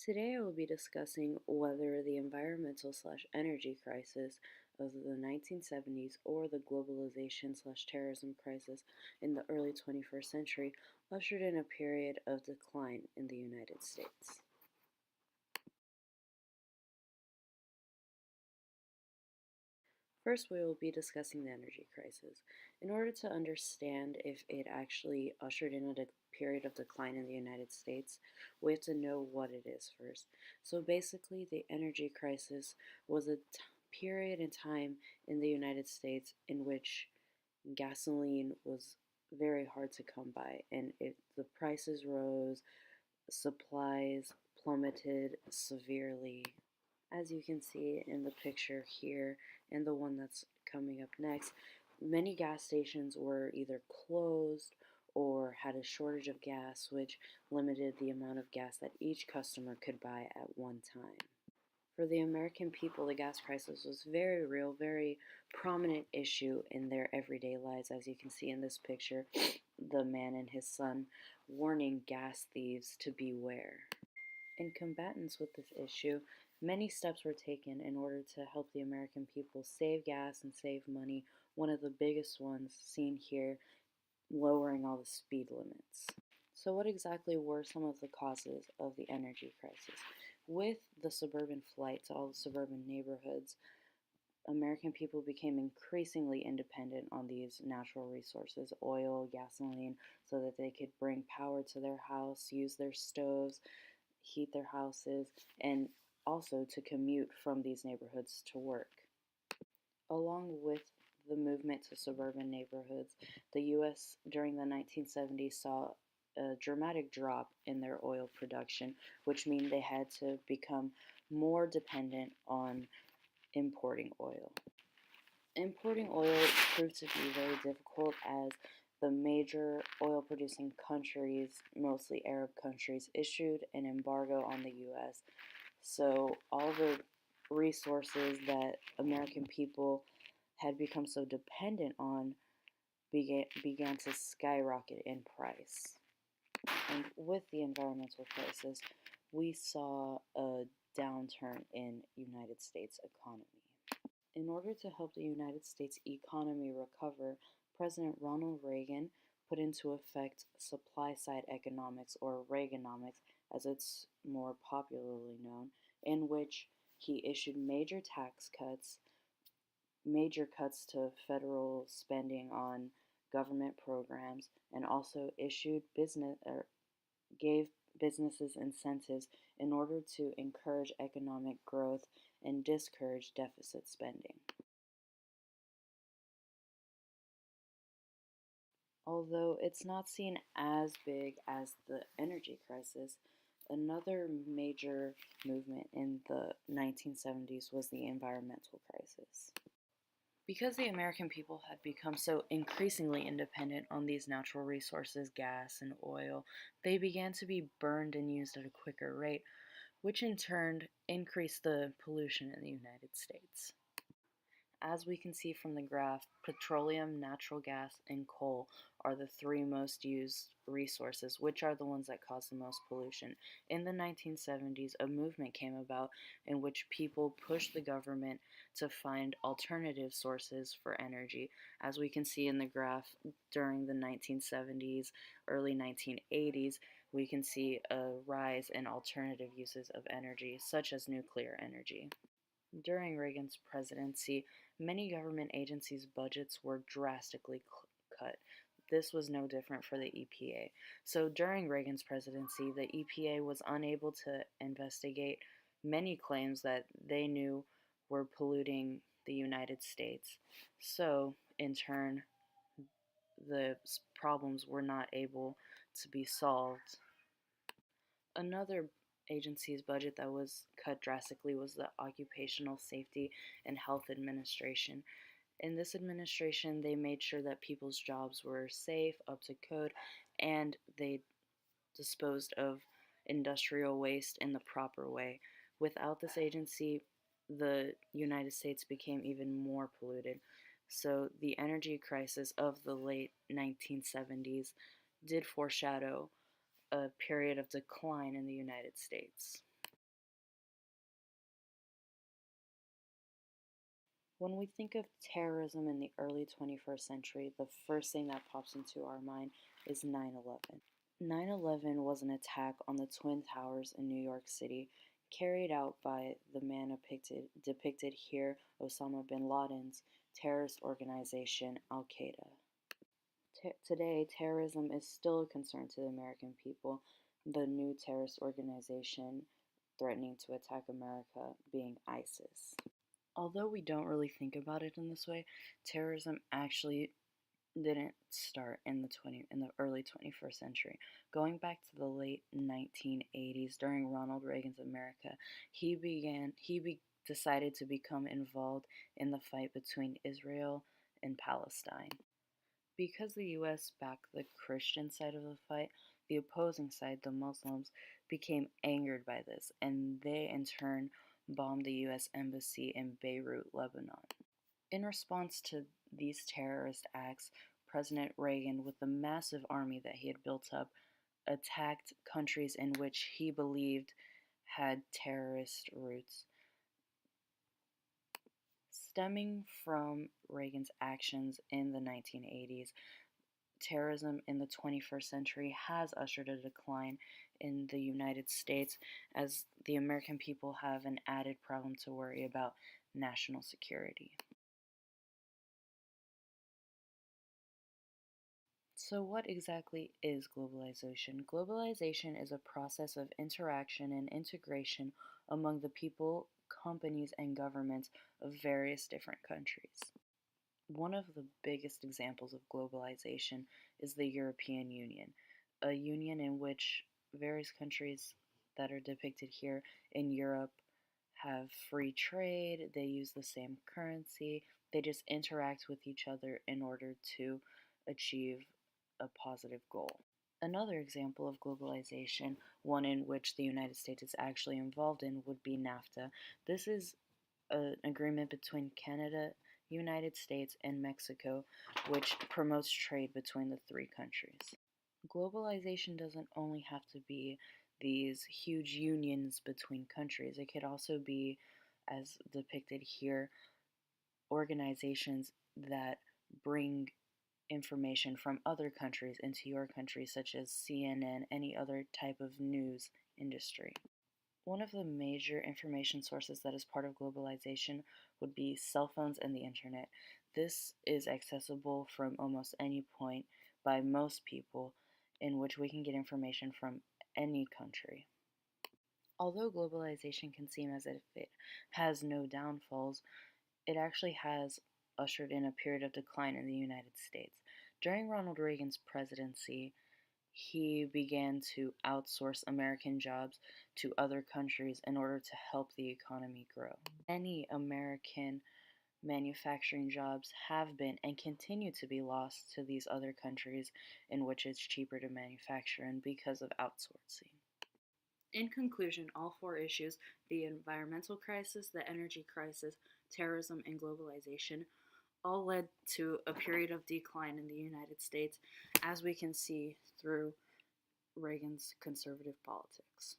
Today I will be discussing whether the environmental/energy crisis of the 1970s or the globalization/terrorism crisis in the early 21st century ushered in a period of decline in the United States. First, we will be discussing the energy crisis. In order to understand if it actually ushered in a period of decline in the United States, we have to know what it is first. So basically, the energy crisis was a period in time in the United States in which gasoline was very hard to come by, and the prices rose, supplies plummeted severely, as you can see in the picture here and the one that's coming up next. Many gas stations were either closed or had a shortage of gas, which limited the amount of gas that each customer could buy at one time. For the American people, the gas crisis was very real, very prominent issue in their everyday lives. As you can see in this picture, the man and his son warning gas thieves to beware. In combatants with this issue, many steps were taken in order to help the American people save gas and save money. One of the biggest ones seen here, lowering all the speed limits. So, what exactly were some of the causes of the energy crisis? With the suburban flight to all the suburban neighborhoods, American people became increasingly independent on these natural resources, oil, gasoline, so that they could bring power to their house, use their stoves, heat their houses, and also to commute from these neighborhoods to work. Along with the movement to suburban neighborhoods, the U.S. during the 1970s saw a dramatic drop in their oil production, which means they had to become more dependent on importing oil. Importing oil proved to be very difficult as the major oil producing countries, mostly Arab countries, issued an embargo on the US. So all the resources that American people had become so dependent on began to skyrocket in price. And with the environmental crisis, we saw a downturn in United States economy. In order to help the United States economy recover, President Ronald Reagan put into effect supply side economics, or Reaganomics as it's more popularly known, in which he issued major cuts to federal spending on government programs, and also gave businesses incentives in order to encourage economic growth and discourage deficit spending. Although it's not seen as big as the energy crisis, another major movement in the 1970s was the environmental crisis. Because the American people had become so increasingly independent on these natural resources, gas and oil, they began to be burned and used at a quicker rate, which in turn increased the pollution in the United States. As we can see from the graph, petroleum, natural gas, and coal are the three most used resources, which are the ones that cause the most pollution. In the 1970s, a movement came about in which people pushed the government to find alternative sources for energy. As we can see in the graph, during the 1970s, early 1980s, we can see a rise in alternative uses of energy, such as nuclear energy. During Reagan's presidency, many government agencies' budgets were drastically cut. This was no different for the EPA. So during Reagan's presidency, the EPA was unable to investigate many claims that they knew were polluting the United States. So, in turn, the problems were not able to be solved. Another agency's budget that was cut drastically was the Occupational Safety and Health Administration. In this administration, they made sure that people's jobs were safe, up to code, and they disposed of industrial waste in the proper way. Without this agency, the United States became even more polluted. So the energy crisis of the late 1970s did foreshadow a period of decline in the United States. When we think of terrorism in the early 21st century, the first thing that pops into our mind is 9/11. 9/11 was an attack on the Twin Towers in New York City carried out by the man depicted here, Osama bin Laden's terrorist organization Al Qaeda. Today, terrorism is still a concern to the American people, the new terrorist organization threatening to attack America being ISIS. Although we don't really think about it in this way, terrorism actually didn't start in the early 21st century. Going back to the late 1980s during Ronald Reagan's America, decided to become involved in the fight between Israel and Palestine. Because the US backed the Christian side of the fight, the opposing side, the Muslims, became angered by this, and they in turn bombed the US embassy in Beirut, Lebanon. In response to these terrorist acts, President Reagan, with the massive army that he had built up, attacked countries in which he believed had terrorist roots. Stemming from Reagan's actions in the 1980s, terrorism in the 21st century has ushered a decline in the United States as the American people have an added problem to worry about: national security. So, what exactly is globalization? Globalization is a process of interaction and integration among the people, companies, and governments of various different countries. One of the biggest examples of globalization is the European Union, a union in which various countries that are depicted here in Europe have free trade, they use the same currency, they just interact with each other in order to achieve a positive goal. Another example of globalization, one in which the United States is actually involved in, would be NAFTA. This is an agreement between Canada, United States, and Mexico, which promotes trade between the three countries. Globalization doesn't only have to be these huge unions between countries, it could also be, as depicted here, organizations that bring information from other countries into your country, such as CNN, any other type of news industry. One of the major information sources that is part of globalization would be cell phones and the internet. This is accessible from almost any point by most people, in which we can get information from any country. Although globalization can seem as if it has no downfalls, it actually has ushered in a period of decline in the United States. During Ronald Reagan's presidency, he began to outsource American jobs to other countries in order to help the economy grow. Many American manufacturing jobs have been and continue to be lost to these other countries in which it's cheaper to manufacture and because of outsourcing. In conclusion, all four issues, the environmental crisis, the energy crisis, terrorism, and globalization, all led to a period of decline in the United States, as we can see through Reagan's conservative politics.